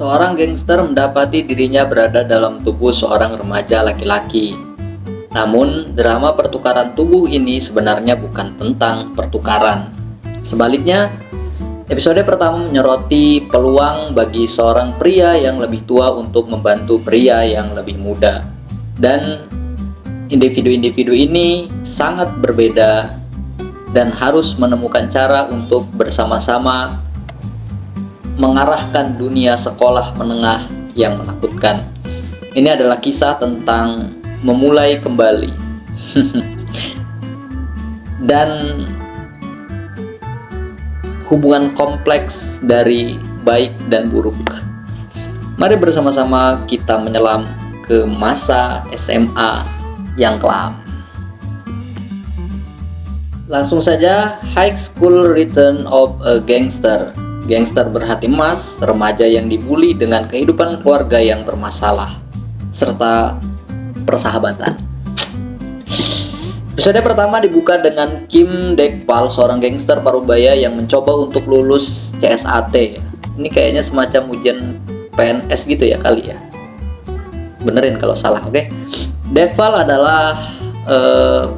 Seorang gangster mendapati dirinya berada dalam tubuh seorang remaja laki-laki. Namun, drama pertukaran tubuh ini sebenarnya bukan tentang pertukaran. Sebaliknya, episode pertama menyoroti peluang bagi seorang pria yang lebih tua untuk membantu pria yang lebih muda. Dan individu-individu ini sangat berbeda dan harus menemukan cara untuk bersama-sama mengarahkan dunia sekolah menengah yang menakutkan. Ini adalah kisah tentang memulai kembali dan hubungan kompleks dari baik dan buruk. Mari bersama-sama kita menyelam ke masa SMA yang kelam. Langsung saja, High School Return of a Gangster. Gangster berhati emas, remaja yang dibully dengan kehidupan keluarga yang bermasalah, serta persahabatan. Episode pertama dibuka dengan Kim Dekpal, seorang gangster parubaya yang mencoba untuk lulus CSAT. Ini kayaknya semacam ujian PNS gitu ya kali ya. Benerin kalau salah, oke? Dekpal adalah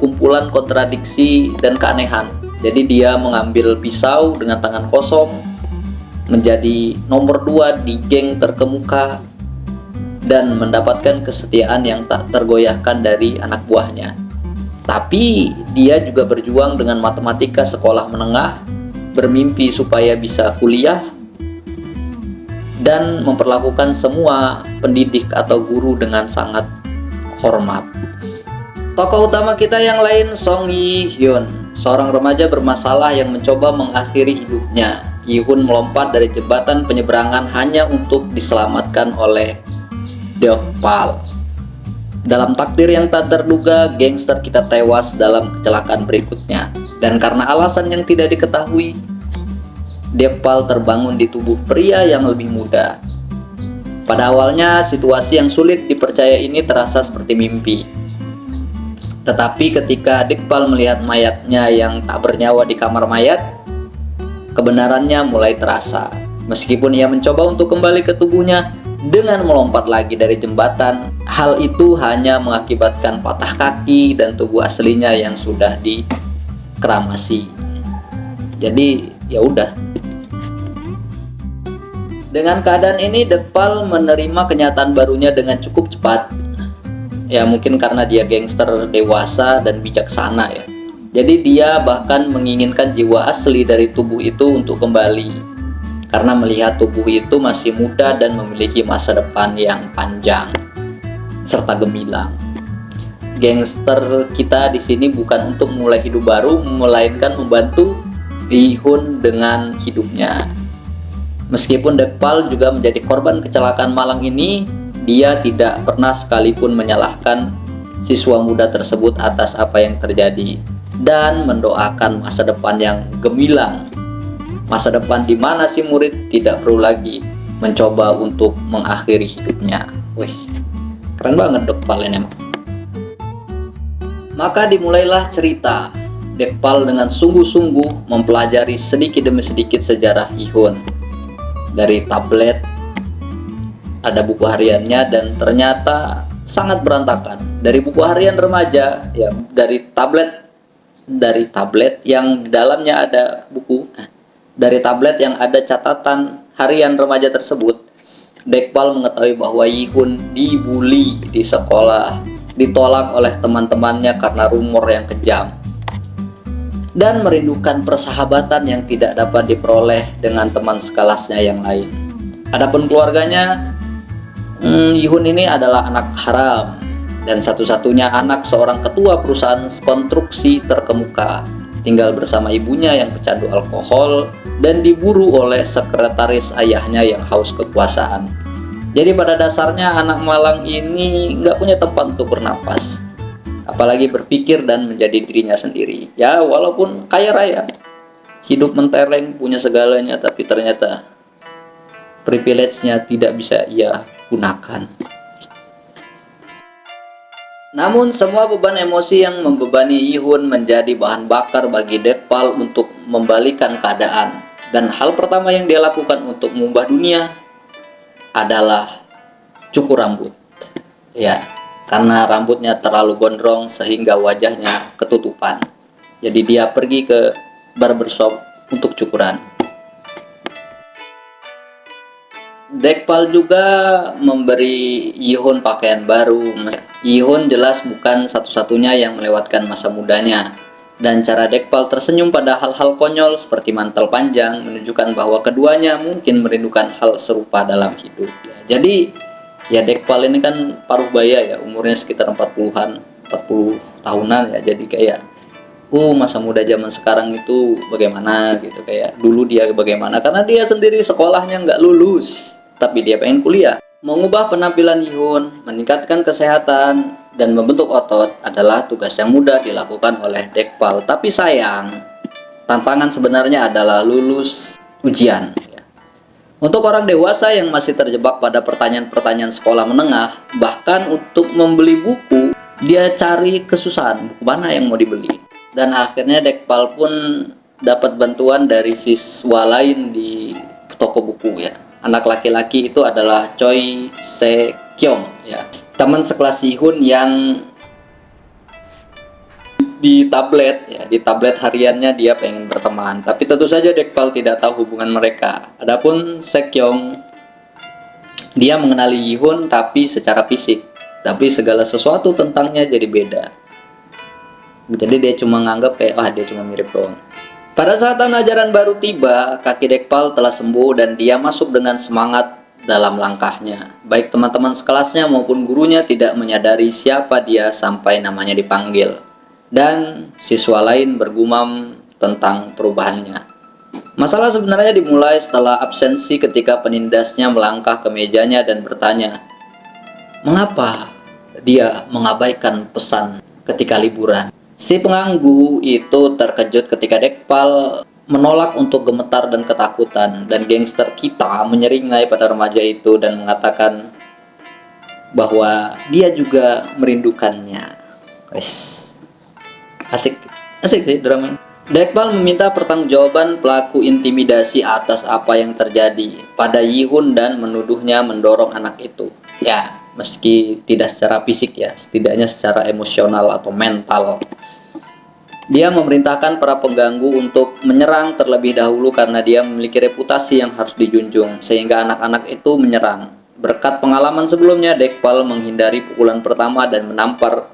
kumpulan kontradiksi dan keanehan. Jadi dia mengambil pisau dengan tangan kosong, menjadi nomor 2 di geng terkemuka, dan mendapatkan kesetiaan yang tak tergoyahkan dari anak buahnya. Tapi dia juga berjuang dengan matematika sekolah menengah, bermimpi supaya bisa kuliah, dan memperlakukan semua pendidik atau guru dengan sangat hormat. Tokoh utama kita yang lain, Song Yi Hyun, seorang remaja bermasalah yang mencoba mengakhiri hidupnya. Yi Hun melompat dari jembatan penyeberangan hanya untuk diselamatkan oleh Dekpal. Dalam takdir yang tak terduga, gangster kita tewas dalam kecelakaan berikutnya. Dan karena alasan yang tidak diketahui, Dekpal terbangun di tubuh pria yang lebih muda. Pada awalnya, situasi yang sulit dipercaya ini terasa seperti mimpi. Tetapi ketika Dekpal melihat mayatnya yang tak bernyawa di kamar mayat, kebenarannya mulai terasa. Meskipun ia mencoba untuk kembali ke tubuhnya dengan melompat lagi dari jembatan, hal itu hanya mengakibatkan patah kaki dan tubuh aslinya yang sudah dikeramasi. Jadi ya udah. Dengan keadaan ini, Dekpal menerima kenyataan barunya dengan cukup cepat. Ya mungkin karena dia gangster dewasa dan bijaksana ya. Jadi dia bahkan menginginkan jiwa asli dari tubuh itu untuk kembali, karena melihat tubuh itu masih muda dan memiliki masa depan yang panjang serta gemilang. Gangster kita di sini bukan untuk mulai hidup baru, melainkan membantu Yi Hun dengan hidupnya. Meskipun Dekpal juga menjadi korban kecelakaan malang ini, dia tidak pernah sekalipun menyalahkan siswa muda tersebut atas apa yang terjadi, dan mendoakan masa depan yang gemilang. Masa depan di mana si murid tidak perlu lagi mencoba untuk mengakhiri hidupnya. Wih, keren banget Dekpal ini emang. Maka dimulailah cerita. Dekpal dengan sungguh-sungguh mempelajari sedikit demi sedikit sejarah Yi Hun. Dari tablet, ada buku hariannya, dan ternyata sangat berantakan. Dari buku harian remaja, ya dari tablet yang di dalamnya ada buku, dari tablet yang ada catatan harian remaja tersebut, Dekpal mengetahui bahwa Yi Hun dibully di sekolah, ditolak oleh teman-temannya karena rumor yang kejam, dan merindukan persahabatan yang tidak dapat diperoleh dengan teman sekelasnya yang lain. Adapun keluarganya, Yi Hun ini adalah anak haram dan satu-satunya anak seorang ketua perusahaan konstruksi terkemuka, tinggal bersama ibunya yang pecandu alkohol dan diburu oleh sekretaris ayahnya yang haus kekuasaan. Jadi pada dasarnya anak malang ini nggak punya tempat untuk bernapas, apalagi berpikir dan menjadi dirinya sendiri. Ya walaupun kaya raya, hidup mentereng, punya segalanya, tapi ternyata privilege-nya tidak bisa ia gunakan. Namun semua beban emosi yang membebani Yi Hun menjadi bahan bakar bagi Dekpal untuk membalikan keadaan. Dan hal pertama yang dia lakukan untuk mengubah dunia adalah cukur rambut. Ya, karena rambutnya terlalu gondrong sehingga wajahnya ketutupan. Jadi dia pergi ke barbershop untuk cukuran. Dekpal juga memberi Yihun pakaian baru. Yihun jelas bukan satu-satunya yang melewatkan masa mudanya. Dan cara Dekpal tersenyum pada hal-hal konyol seperti mantel panjang menunjukkan bahwa keduanya mungkin merindukan hal serupa dalam hidup. Jadi ya Dekpal ini kan paruh baya ya, umurnya sekitar 40-an, 40 tahunan ya. Jadi kayak masa muda zaman sekarang itu bagaimana gitu, kayak dulu dia bagaimana, karena dia sendiri sekolahnya nggak lulus tapi dia pengen kuliah. Mengubah penampilan Yihun, meningkatkan kesehatan, dan membentuk otot adalah tugas yang mudah dilakukan oleh Dekpal. Tapi sayang, tantangan sebenarnya adalah lulus ujian. Untuk orang dewasa yang masih terjebak pada pertanyaan-pertanyaan sekolah menengah, bahkan untuk membeli buku, dia cari kesusahan, buku mana yang mau dibeli. Dan akhirnya Dekpal pun dapat bantuan dari siswa lain di toko buku ya. Anak laki-laki itu adalah Choi Se-kyung ya, teman sekelas Yihun yang di tablet hariannya dia pengen berteman. Tapi tentu saja Dekpal tidak tahu hubungan mereka. Adapun Se-kyung, dia mengenali Yihun tapi secara fisik, tapi segala sesuatu tentangnya jadi beda. Jadi dia cuma nganggap kayak dia cuma mirip doang. Pada saat tahun ajaran baru tiba, kaki Dekpal telah sembuh dan dia masuk dengan semangat dalam langkahnya. Baik teman-teman sekelasnya maupun gurunya tidak menyadari siapa dia sampai namanya dipanggil. Dan siswa lain bergumam tentang perubahannya. Masalah sebenarnya dimulai setelah absensi ketika penindasnya melangkah ke mejanya dan bertanya, mengapa dia mengabaikan pesan ketika liburan? Si pengganggu itu terkejut ketika Dekpal menolak untuk gemetar dan ketakutan, dan gangster kita menyeringai pada remaja itu dan mengatakan bahwa dia juga merindukannya. Asik sih drama. Dekpal meminta pertanggungjawaban pelaku intimidasi atas apa yang terjadi pada Yihun dan menuduhnya mendorong anak itu. Ya, meski tidak secara fisik ya, setidaknya secara emosional atau mental. Dia memerintahkan para pengganggu untuk menyerang terlebih dahulu karena dia memiliki reputasi yang harus dijunjung, sehingga anak-anak itu menyerang. Berkat pengalaman sebelumnya, Dekpal menghindari pukulan pertama dan menampar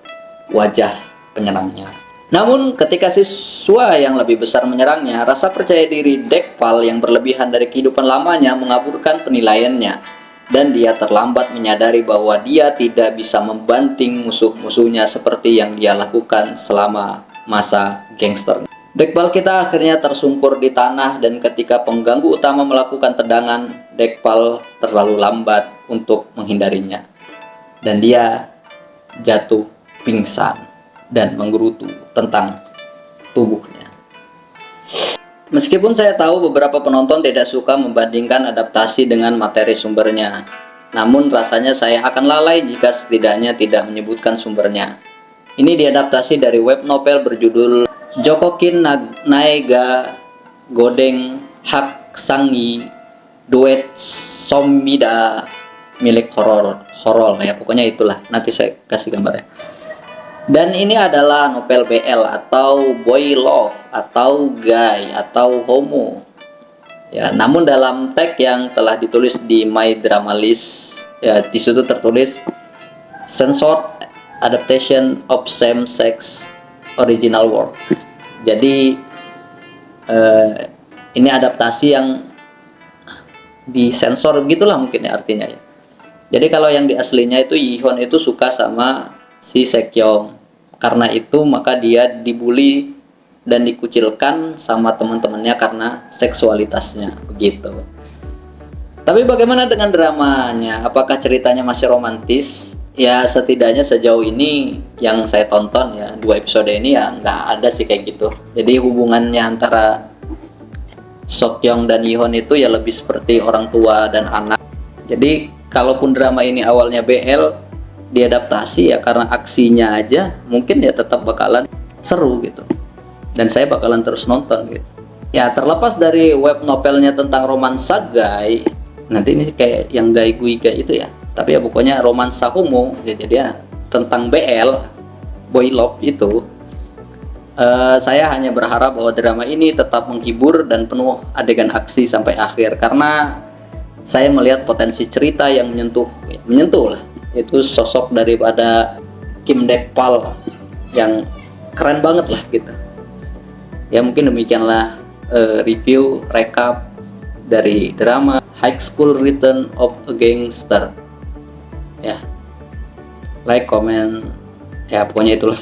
wajah penyerangnya. Namun ketika siswa yang lebih besar menyerangnya, rasa percaya diri Dekpal yang berlebihan dari kehidupan lamanya mengaburkan penilaiannya, dan dia terlambat menyadari bahwa dia tidak bisa membanting musuh-musuhnya seperti yang dia lakukan selama masa gangster. Dekpal kita akhirnya tersungkur di tanah, dan ketika pengganggu utama melakukan tendangan, Dekpal terlalu lambat untuk menghindarinya, dan dia jatuh pingsan dan menggerutu tentang tubuhnya. Meskipun saya tahu beberapa penonton tidak suka membandingkan adaptasi dengan materi sumbernya, namun rasanya saya akan lalai jika setidaknya tidak menyebutkan sumbernya. Ini diadaptasi dari web novel berjudul Jokokin Naega Godeng Hak Sangi Duet Somida milik horor ya, pokoknya itulah, nanti saya kasih gambarnya. Dan ini adalah novel BL atau boy love atau gay atau homo ya. Namun dalam tag yang telah ditulis di My Drama List ya, di situ tertulis censored adaptation of same sex original work. Jadi ini adaptasi yang disensor gitulah mungkin ya artinya ya. Jadi kalau yang di aslinya itu Yihun itu suka sama si Se-kyung. Karena itu maka dia dibully dan dikucilkan sama teman-temannya karena seksualitasnya begitu. Tapi bagaimana dengan dramanya? Apakah ceritanya masih romantis? Ya setidaknya sejauh ini yang saya tonton ya, 2 episode ini ya nggak ada sih kayak gitu. Jadi hubungannya antara Seokyeong dan Yihun itu ya lebih seperti orang tua dan anak. Jadi kalaupun drama ini awalnya BL, diadaptasi ya karena aksinya aja mungkin ya tetap bakalan seru gitu, dan saya bakalan terus nonton gitu. Ya terlepas dari web novelnya tentang romansa gay, Nanti ini kayak yang Gai Guiga itu ya, tapi ya pokoknya romansa homo ya, jadi ya tentang BL, boy love itu. Saya hanya berharap bahwa drama ini tetap menghibur dan penuh adegan aksi sampai akhir, karena saya melihat potensi cerita yang menyentuh lah. Itu sosok daripada Kim Dekpal yang keren banget lah gitu. Ya mungkin demikianlah review rekap dari drama High School Return of a Gangster. Ya, like, comment, ya pokoknya itulah.